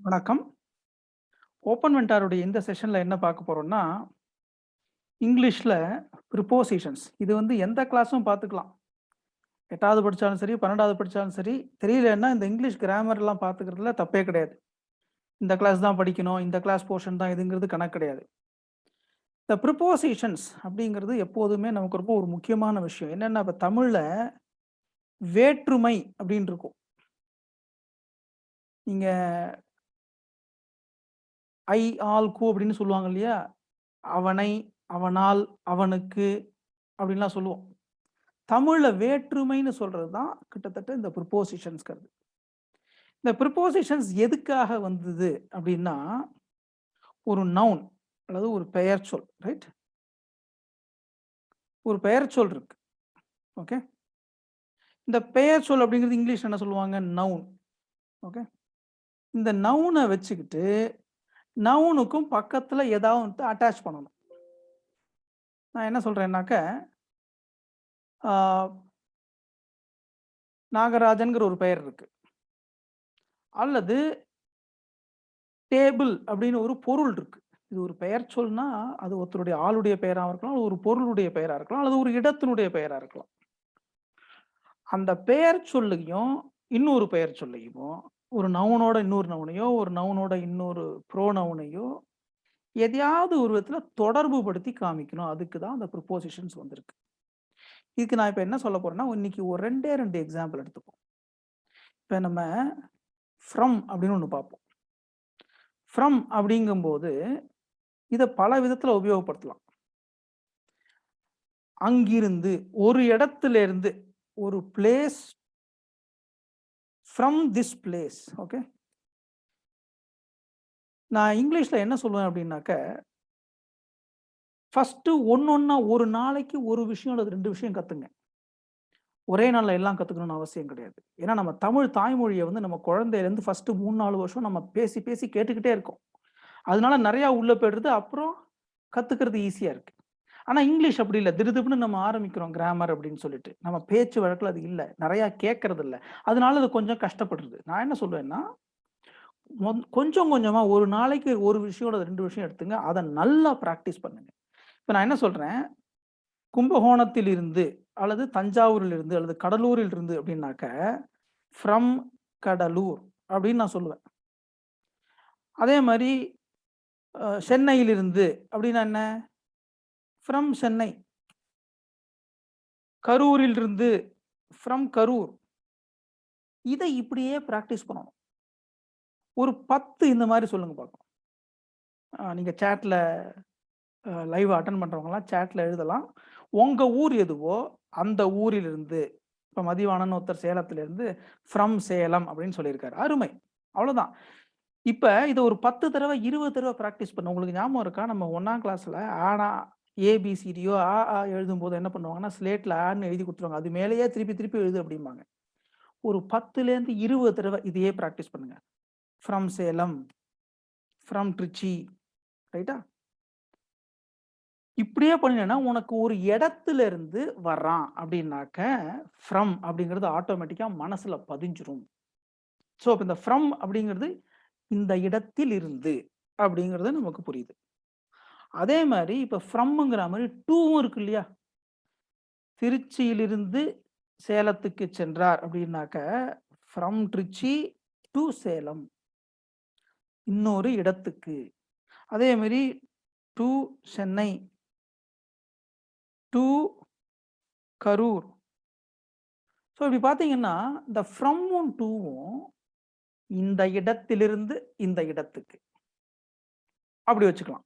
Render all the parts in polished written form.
வணக்கம். ஓப்பன் வென்டாருடைய இந்த செஷன்ல என்ன பார்க்க போறோம்னா, இங்கிலீஷ்ல ப்ரிப்போசிஷன்ஸ். இது வந்து எந்த கிளாஸும் பார்த்துக்கலாம். 8வது படிச்சாலும் சரி, 12வது படிச்சாலும் சரி, தெரியலன்னா இந்த இங்கிலீஷ் கிராமர்லாம் பார்த்துக்கிறதுல தப்பே கிடையாது. இந்த கிளாஸ் தான் படிக்கணும், இந்த கிளாஸ் போர்ஷன் தான் இதுங்கிறது கணக்கு கிடையாது. இந்த ப்ரிப்போசிஷன்ஸ் அப்படிங்கிறது எப்போதுமே நமக்கு ரொம்ப ஒரு முக்கியமான விஷயம். என்னன்னா, இப்ப தமிழ்ல வேற்றுமை அப்படின்னு இருக்கும். நீங்க ஐ, ஆல், கு அப்படின்னு சொல்லுவாங்க இல்லையா? அவனை, அவனால், அவனுக்கு அப்படின்லாம் சொல்லுவோம். தமிழ்ல வேற்றுமைன்னு சொல்றது தான் கிட்டத்தட்ட இந்த ப்ரிப்போசிஷன்ஸ்ங்கிறது. இந்த ப்ரிப்போசிஷன்ஸ் எதுக்காக வந்தது அப்படின்னா, ஒரு நவுன் அல்லது ஒரு பெயர்ச்சொல், ரைட்? ஒரு பெயர்ச்சொல் இருக்கு. ஓகே. இந்த பெயர்ச்சொல் அப்படிங்கிறது இங்கிலீஷ்ல என்ன சொல்லுவாங்க? நவுன். ஓகே. இந்த நவுன வச்சுக்கிட்டு நவுனுக்கும் பக்கத்துல ஏதாவது ஒண்ணு அட்டாச் பண்ணணும். நான் என்ன சொல்றேன்னாக்க, ஆ நாகராஜன்ங்கிற ஒரு பெயர் இருக்கு. அல்லது டேபிள் அப்படின்னு ஒரு பொருள் இருக்கு. இது ஒரு பெயர் சொல்னா, அது ஒருத்தருடைய ஆளுடைய பெயராவும் இருக்கலாம், ஒரு பொருளுடைய பெயரா இருக்கலாம், அல்லது ஒரு இடத்தினுடைய பெயரா இருக்கலாம். அந்த பெயர் சொல்லையும், இன்னொரு பெயர் சொல்லையுமோ, ஒரு நவுனோட இன்னொரு நவுனையோ, ஒரு நவுனோட இன்னொரு ப்ரோனவுனையோ, எதையாவது ஒரு விதத்துல தொடர்பு படுத்தி காமிக்கணும். அதுக்கு தான் அந்த ப்ரிப்போசிஷன்ஸ் வந்திருக்கு. இதுக்கு நான் இப்ப என்ன சொல்ல போறேன்னா, இன்னைக்கு ஒரு 2 எக்ஸாம்பிள் எடுத்துப்போம். இப்ப நம்ம ஃப்ரம் அப்படின்னு ஒண்ணு பார்ப்போம். ஃப்ரம் அப்படிங்கும்போது, இத பல விதத்துல உபயோகப்படுத்தலாம். அங்கிருந்து, ஒரு இடத்திலிருந்து, ஒரு place from this place. Okay. நான் இங்கிலீஷ்ல என்ன சொல்லுவேன் அப்படின்னாக்க, ஃபர்ஸ்ட்டு ஒண்ணொண்ணா ஒரு நாளைக்கு ஒரு விஷயம் அல்லது 2 விஷயம் கத்துங்க. ஒரே நாள்ல எல்லாம் கத்துக்கணும்னு அவசியம் கிடையாது. ஏன்னா நம்ம தமிழ் தாய்மொழிய வந்து நம்ம குழந்தையிலேருந்து ஃபர்ஸ்ட்டு 3, 4 வருஷம் நம்ம பேசி, பேசி கேட்டுக்கிட்டே இருக்கோம். அதனால நெறையா உள்ள போயிடுது. அப்புறம் கத்துக்கிறது ஈஸியா இருக்கு. ஆனா இங்கிலீஷ் அப்படி இல்ல. திடுதிப்புன்னு நம்ம ஆரம்பிக்கிறோம் கிராமர் அப்படின்னு சொல்லிட்டு. நம்ம பேச்சு வழக்குல அது இல்ல. நெறையா கேட்கறது இல்ல. அதனால அது கொஞ்சம் கஷ்டப்படுறது. நான் என்ன சொல்லுவேன்னா, கொஞ்சம் கொஞ்சமா ஒரு நாளைக்கு ஒரு விஷயம் அல்லது 2 விஷயம் எடுத்துங்க. அத நல்லா பிராக்டிஸ் பண்ணுங்க. இப்ப நான் என்ன சொல்றேன், கும்பகோணத்தில் இருந்து அல்லது தஞ்சாவூரில் இருந்து அல்லது கடலூரில் இருந்து அப்படின்னாக்க, ஃப்ரம் கடலூர் அப்படின்னு நான் சொல்லுவேன். அதே மாரி சென்னையிலிருந்து அப்படின்னா என்ன? ஃப்ரம் சென்னை. கரூரில் இருந்து ஃப்ரம் கரூர். இத இப்படியே பிராக்டிஸ் பண்ணணும். ஒரு 10 இந்த மாரி சொல்லுங்க பார்க்கலாம். நீங்க சேட்ல லைவ் அட்டெண்ட் பண்றவங்கலாம் சேட்ல எழுதலாம். உங்க ஊர் எதுவோ, அந்த ஊரிலிருந்து இப்ப மதிவாணன் ஒருத்தர் சேலத்திலிருந்து ஃப்ரம் சேலம் அப்படின்னு சொல்லியிருக்காரு. அருமை. அவ்வளோதான். இப்ப இத ஒரு 10 தடவ, 20 தடவ பிராக்டிஸ் பண்ணணும். உங்களுக்கு ஞாபகம் இருக்கா? நம்ம 1ஆம் கிளாஸ்ல ஆனா, ஏபிசிடியோ, எழுதும்போது என்ன பண்ணுவாங்கன்னா, ஸ்லேட்ல ஆன்னு எழுதி குடுத்துருவாங்க. அது மேலேயே திருப்பி திருப்பி எழுது அப்படிம்பாங்க. ஒரு 10லேருந்து 20 தடவ இதையே பிராக்டிஸ் பண்ணுங்க. ஃப்ரம் சேலம், ஃப்ரம் ட்ரிச்சி, ரைட்டா? இப்படியே பண்ணினேன்னா, உனக்கு ஒரு இடத்துல இருந்து வர்றான் அப்படின்னாக்க, ஃப்ரம் அப்படிங்கிறது ஆட்டோமேட்டிக்கா மனசுல பதிஞ்சிரும். ஸோ, அப்ப இந்த ஃப்ரம் அப்படிங்கிறது இந்த இடத்தில் இருந்து அப்படிங்கிறது நமக்கு புரியுது. அதே மாரி இப்ப ஃப்ரம்ங்கிற மாரி டூவும் இருக்கு இல்லையா? திருச்சியிலிருந்து சேலத்துக்கு சென்றார் அப்படின்னாக்க, ஃப்ரம் ட்ரிச்சி டூ சேலம். இன்னொரு இடத்துக்கு. அதே மாரி to Chennai, to Karur. So இப்படி பார்த்தீங்கன்னா, இந்த ஃப்ரம்மும், டூவும் இந்த இடத்திலிருந்து இந்த இடத்துக்கு. அப்படி வச்சுக்கலாம்.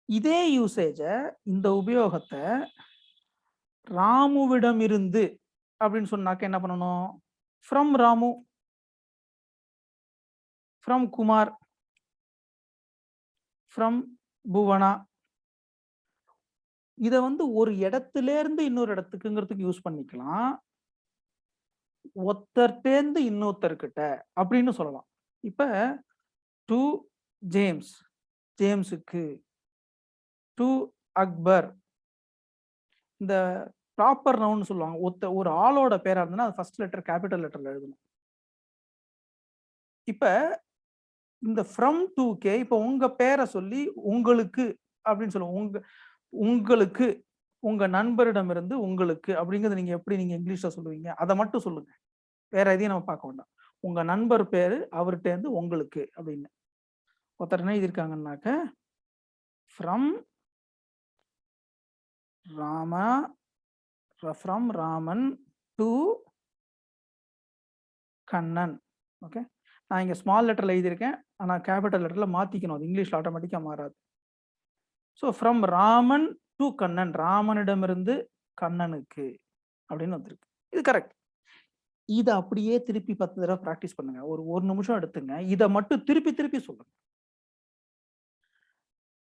இதே யூசேஜ இந்த உபயோகத்த ராமுவிடமிருந்து அப்படின்னு சொன்னாக்க என்ன பண்ணணும்? From Ramu, from Kumar, from Bhuvana. இத வந்து ஒரு இடத்திலேருந்து இன்னொரு இடத்துக்குங்கிறதுக்கு யூஸ் பண்ணிக்கலாம். ஒருத்தர்ட்டேருந்து இன்னொருத்தர்கிட்ட அப்படின்னு சொல்லலாம். இப்ப டூ ஜேம்ஸ், ஜேம்ஸுக்கு. டூ அக்பர். இந்த ப்ராப்பர் நவுன்னு சொல்லுவாங்க. ஒரு ஆளோட பேரா இருந்ததுன்னா, அது ஃபர்ஸ்ட் லெட்டர் கேப்பிட்டல் லெட்டர்ல எழுதணும். இப்ப இந்த ஃப்ரம் டுக்கே இப்போ உங்க பேரை சொல்லி உங்களுக்கு அப்படின்னு சொல்லுவோம். உங்களுக்கு உங்க நண்பரிடமிருந்து உங்களுக்கு அப்படிங்கிறது நீங்க எப்படி நீங்க இங்கிலீஷ்ல சொல்லுவீங்க? அதை மட்டும் சொல்லுங்க. வேற எதையும் நம்ம பார்க்க வேண்டாம். உங்க நண்பர் பேரு அவர்கிட்ட இருந்து உங்களுக்கு அப்படின்னு. ஒருத்தர் என்ன எழுதியிருக்காங்கன்னாக்க from Rama from Raman to Kannan. Okay, நான் இங்க ஸ்மால் லெட்டர்ல எழுதியிருக்கேன். ஆனா கேபிட்டல் லெட்டர்ல மாத்திக்கணும். அது இங்கிலீஷ்ல ஆட்டோமேட்டிக்கா மாறாது. So from Raman to Kannan, ராமனிடமிருந்து கண்ணனுக்கு அப்படின்னு வந்திருக்கு. இது கரெக்ட். இதை அப்படியே திருப்பி 10 தடவை ப்ராக்டிஸ் பண்ணுங்க. ஒரு நிமிஷம் எடுத்துங்க. இதை மட்டும் திருப்பி திருப்பி சொல்லுங்க.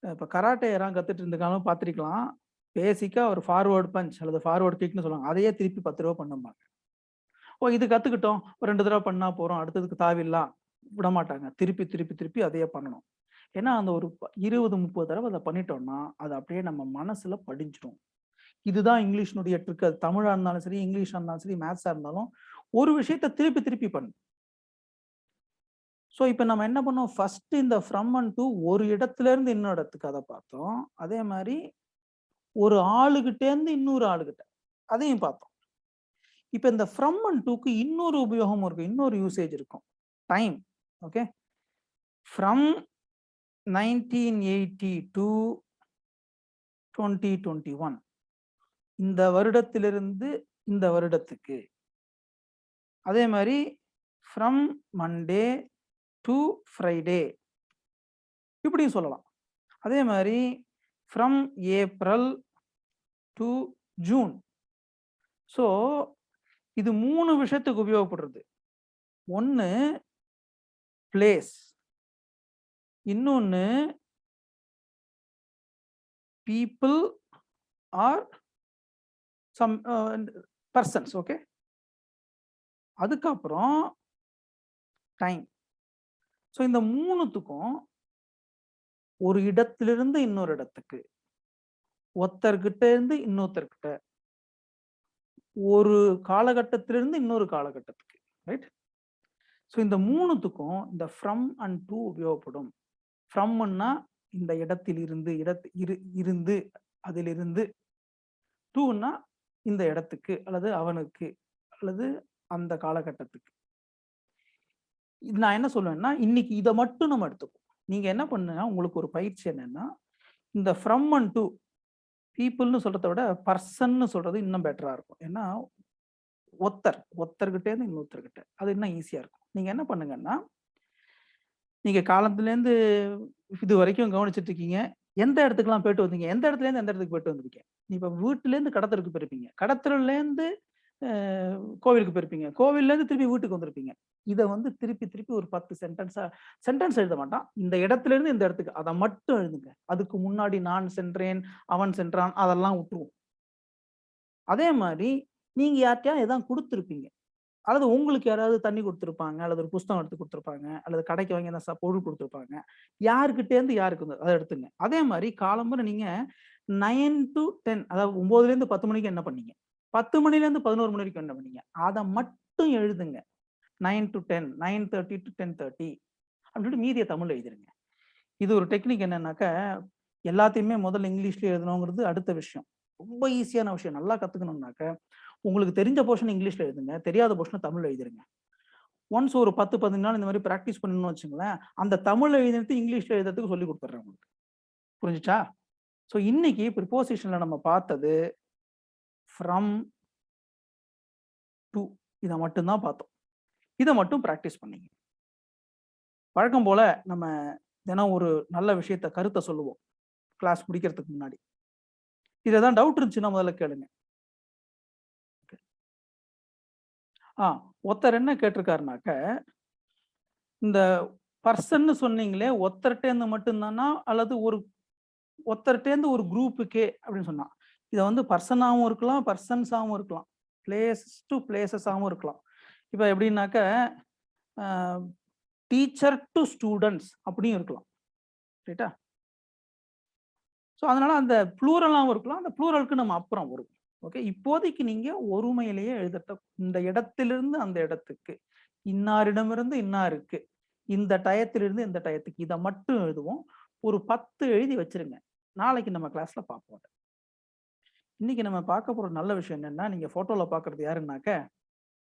இப்போ கராட்டே யாராவது கத்துட்டு இருந்துக்காலும் பார்த்துருக்கலாம். பேசிக்கா ஒரு ஃபார்வர்ட் பஞ்ச் அல்லது ஃபார்வர்ட் கிக்னு சொல்லுவாங்க. அதையே திருப்பி 10 தடவை பண்ணுவாங்க. ஓ, இது கத்துக்கிட்டோம், ஒரு 2 தடவை பண்ணா போறோம், அடுத்ததுக்கு தாவில்லாம் விட மாட்டாங்க. திருப்பி திருப்பி திருப்பி அதையே பண்ணணும். ஏன்னா அந்த ஒரு 20-30 தடவை அதை பண்ணிட்டோம்னா அது அப்படியே நம்ம மனசுல படிஞ்சிடும். இதுதான் இங்கிலீஷ்னுடைய ட்ரிக். அது தமிழா இருந்தாலும் சரி, இங்கிலீஷா இருந்தாலும் சரி, மேத்ஸா இருந்தாலும் ஒரு விஷயத்த திருப்பி திருப்பி பண்ணு. ஸோ இப்போ நம்ம என்ன பண்ணோம், ஃபர்ஸ்ட் இந்த ஃப்ரம் அண்ட் டு ஒரு இடத்துல இருந்து இன்னொரு இடத்துக்கு அதை பார்த்தோம். அதே மாதிரி ஒரு ஆளுகிட்டே இருந்து இன்னொரு ஆளுகிட்ட அதையும் பார்த்தோம். இப்போ இந்த ஃப்ரம் அண்ட் டுக்கு இன்னொரு உபயோகம் இருக்கும், இன்னொரு யூசேஜ் இருக்கும். டைம். ஓகே, ஃப்ரம் 1980 to 2021, இந்த வருடத்திலிருந்து இந்த வருடத்துக்கு. அதே மாதிரி ஃப்ரம் மண்டே டு ஃப்ரைடே இப்படியும் சொல்லலாம். அதே மாதிரி from April to June. So இது 3 விஷயத்துக்கு உபயோகப்படுறது. ஒன்று பிளேஸ், இன்னொன்று people are some persons. Okay, அதுக்கப்புறம் டைம். ஸோ இந்த 3த்துக்கும் ஒரு இடத்திலிருந்து இன்னொரு இடத்துக்கு, ஒருத்தர்கிட்ட இருந்து இன்னொருத்தர்கிட்ட, ஒரு காலகட்டத்திலிருந்து இன்னொரு காலகட்டத்துக்கு. ரைட்? ஸோ இந்த 3த்துக்கும் இந்த ஃப்ரம் அண்ட் டு உபயோகப்படும். ஃப்ரம்னா இந்த இடத்தில் இருந்து, இருந்து அதிலிருந்து. டூன்னா இந்த இடத்துக்கு அல்லது அவனுக்கு அல்லது அந்த காலகட்டத்துக்கு. நான் என்ன சொல்லுவேன்னா, இன்னைக்கு இதை மட்டும் நம்ம எடுத்துப்போம். நீங்க என்ன பண்ணுங்க, உங்களுக்கு ஒரு பயிற்சி என்னன்னா, இந்த ஃப்ரம் அண்ட் டு பீப்புள்னு சொல்றதை விட பர்சன்னு சொல்றது இன்னும் பெட்டரா இருக்கும். ஏன்னா ஒருத்தர்கிட்ட இருந்து இன்னொருத்தர்கிட்ட அது இன்னும் ஈஸியா இருக்கும். நீங்க என்ன பண்ணுங்கன்னா, நீங்க காலத்துலேருந்து இது வரைக்கும் கவனிச்சுட்டு இருக்கீங்க. எந்த இடத்துக்குலாம் போயிட்டு வந்தீங்க, எந்த இடத்துல இருந்து எந்த இடத்துக்கு போயிட்டு வந்திருக்கீங்க. இப்ப வீட்டுலேருந்து கடத்தருக்கு போயிருப்பீங்க, கடத்தலேருந்து கோவிலுக்கு போயிருப்பீங்க, கோவில்லேருந்து திருப்பி வீட்டுக்கு வந்திருப்பீங்க. இதை வந்து திருப்பி திருப்பி ஒரு 10 சென்டென்ஸ் எழுத மாட்டான். இந்த இடத்துல இருந்து இந்த இடத்துக்கு அதை மட்டும் எழுதுங்க. அதுக்கு முன்னாடி நான் சென்றேன், அவன் சென்றான், அதெல்லாம் விட்டுருவோம். அதே மாதிரி நீங்க யார்கிட்டயாவது எதாவது கொடுத்துருப்பீங்க, அல்லது உங்களுக்கு யாராவது தண்ணி கொடுத்துருப்பாங்க, அல்லது ஒரு புஸ்தகம் எடுத்து கொடுத்துருப்பாங்க, அல்லது கடைக்கு வாங்கி என்ன பொருள் கொடுத்துருப்பாங்க. யாருக்கிட்டே இருந்து யாருக்கு அதை எடுத்துங்க. அதே மாதிரி காலம்பரை நீங்க 9 to 10, அதாவது 9லேருந்து 10 மணிக்கு என்ன பண்ணீங்க, 10 மணிலேருந்து 11 மணி வரைக்கும் என்ன பண்ணீங்க, அதை மட்டும் எழுதுங்க. 9 to 10, 9:30 to 10:30 அப்படின்னு மீதியை தமிழ் எழுதிருங்க. இது ஒரு டெக்னிக். என்னன்னாக்க, எல்லாத்தையுமே முதல்ல இங்கிலீஷ்ல எழுதணுங்கிறது அடுத்த விஷயம். ரொம்ப ஈஸியான விஷயம். நல்லா கத்துக்கணும்னாக்க உங்களுக்கு தெரிஞ்ச போர்ஷன் இங்கிலீஷ்ல எழுதுங்க, தெரியாத போர்ஷன் தமிழ்ல எழுதிருங்க. ஒன்ஸ் ஒரு 10-15 நாள் இந்த மாதிரி ப்ராக்டிஸ் பண்ணணும்னு வச்சுங்களேன், அந்த தமிழ்ல எழுதினது இங்கிலீஷ்ல எழுதுறதுக்கு சொல்லி கொடுத்துட்றேன் உங்களுக்கு. புரிஞ்சுச்சா? ஸோ இன்னைக்கு ப்ரிபோசிஷன்ல நம்ம பார்த்தது ஃப்ரம் டு, இதை மட்டும்தான் பார்த்தோம். இதை மட்டும் ப்ராக்டிஸ் பண்ணீங்க. வழக்கம் போல நம்ம தினம் ஒரு நல்ல விஷயத்த கருத்தை சொல்லுவோம் கிளாஸ் முடிக்கிறதுக்கு முன்னாடி. இது ஏதாவது டவுட் இருந்துச்சுன்னா முதல்ல கேளுங்க. ஒருத்தர் என்ன கேட்டிருக்காருனாக்க, இந்த பர்சன்னு சொன்னீங்களே, ஒருத்தர்கிட்டேருந்து மட்டும்தானா அல்லது ஒருத்தர்கிட்டேருந்து ஒரு குரூப்புக்கே அப்படின்னு சொன்னா, இதை வந்து பர்சனாகவும் இருக்கலாம், பர்சன்ஸாகவும் இருக்கலாம், பிளேஸ் டு பிளேசஸாகவும் இருக்கலாம். இப்போ எப்படின்னாக்க டீச்சர் டு ஸ்டூடெண்ட்ஸ் அப்படியும் இருக்கலாம். ரைட்டா? ஸோ அதனால அந்த ப்ளூரலாகவும் இருக்கலாம். அந்த ப்ளூரலுக்கு நம்ம அப்புறம் வரும். ஓகே, இப்போதைக்கு நீங்க ஒருமையிலேயே எழுதட்ட, இந்த இடத்திலிருந்து அந்த இடத்துக்கு, இன்னாரிடமிருந்து இன்னாருக்கு, இந்த டயத்திலிருந்து இந்த டயத்துக்கு இதை மட்டும் எழுதுவோம். ஒரு 10 எழுதி வச்சிருங்க. நாளைக்கு நம்ம கிளாஸ்ல பார்ப்போம். இன்னைக்கு நம்ம பார்க்க போற நல்ல விஷயம் என்னன்னா, நீங்க போட்டோல பார்க்கறது யாருன்னாக்க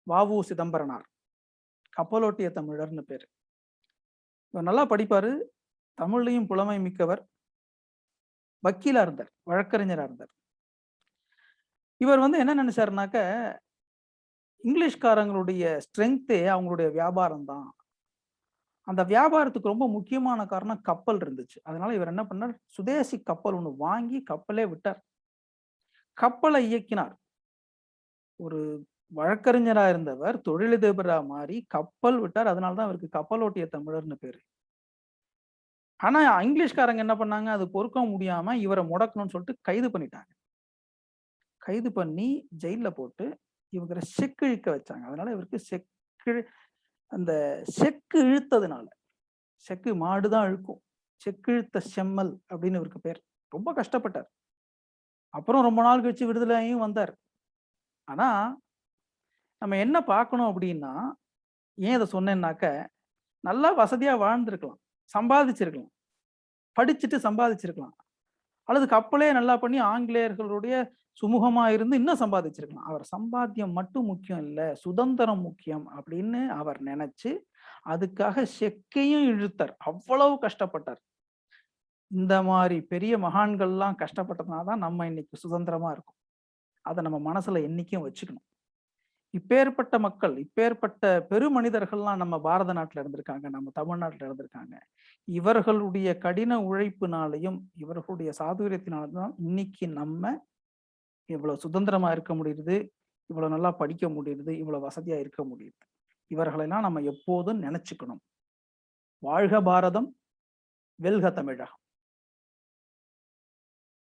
வ.உ. சிதம்பரனார். கப்பலோட்டிய தமிழர்னு பேரு. இவர் நல்லா படிப்பாரு. தமிழ்லையும் புலமை மிக்கவர். வக்கீலா இருந்தார். வழக்கறிஞரா இருந்தார். இவர் என்ன நினைச்சாருனாக்க, இங்கிலீஷ்காரங்களுடைய ஸ்ட்ரென்த்தே அவங்களுடைய வியாபாரம் தான். அந்த வியாபாரத்துக்கு ரொம்ப முக்கியமான காரணம் கப்பல் இருந்துச்சு. அதனால இவர் என்ன பண்ணார், சுதேசி கப்பல் ஒண்ணு வாங்கி கப்பலே விட்டார். கப்பலை இயக்கினார். ஒரு வழக்கறிஞரா இருந்தவர் தொழிலதிபரா மாறி கப்பல் விட்டார். அதனால தான் அவருக்கு கப்பலோட்டிய தமிழர்னு பேரு. ஆனா இங்கிலீஷ்காரங்க என்ன பண்ணாங்க, அது பொறுக்க முடியாம இவரை முடக்கணும்னு சொல்லிட்டு கைது பண்ணிட்டாங்க. கைது பண்ணி ஜெயில்ல போட்டு இவரை செக்கு இழுக்க வச்சாங்க. அதனால இவருக்கு அந்த செக்கு இழுத்ததுனால, செக்கு மாடுதான் இழுக்கும். செக்கு இழுத்த செம்மல் அப்படின்னு இவருக்கு பேர். ரொம்ப கஷ்டப்பட்டார். அப்புறம் ரொம்ப நாள் கழிச்சு விடுதலையும் வந்தார். ஆனா நம்ம என்ன பார்க்கணும் அப்படின்னா, ஏன் இதை சொன்னேன்னாக்க, நல்லா வசதியா வாழ்ந்திருக்கலாம், சம்பாதிச்சிருக்கலாம், படிச்சுட்டு சம்பாதிச்சிருக்கலாம், அல்லது கப்பலே நல்லா பண்ணி ஆங்கிலேயர்களுடைய சுமூகமா இருந்து இன்னும் சம்பாதிச்சிருக்கலாம். அவர் சம்பாத்தியம் மட்டும் முக்கியம் இல்ல, சுதந்திரம் முக்கியம் அப்படின்னு அவர் நினைச்சு அதுக்காக செக்கையும் இழுத்தார். அவ்வளவு கஷ்டப்பட்டார். இந்த மாதிரி பெரிய மகான்கள்லாம் கஷ்டப்பட்டதுனால தான் நம்ம இன்னைக்கு சுதந்திரமா இருக்கோம். அதை நம்ம மனசுல என்னைக்கும் வச்சுக்கணும். இப்பேற்பட்ட மக்கள், இப்பேற்பட்ட பெருமனிதர்கள்லாம் நம்ம பாரத நாட்டுல இருந்திருக்காங்க, நம்ம தமிழ்நாட்டுல இருந்திருக்காங்க. இவர்களுடைய கடின உழைப்பினாலையும் இவர்களுடைய சாதுரியத்தினாலும் தான் இன்னைக்கு நம்ம இவ்வளவு சுதந்திரமா இருக்க முடியுது, இவ்வளவு நல்லா படிக்க முடியுது, இவ்வளவு வசதியா இருக்க முடியுது. இவர்களெல்லாம் நம்ம எப்போதும் நினைச்சுக்கணும். வாழ்க பாரதம், வெல்க தமிழகம்.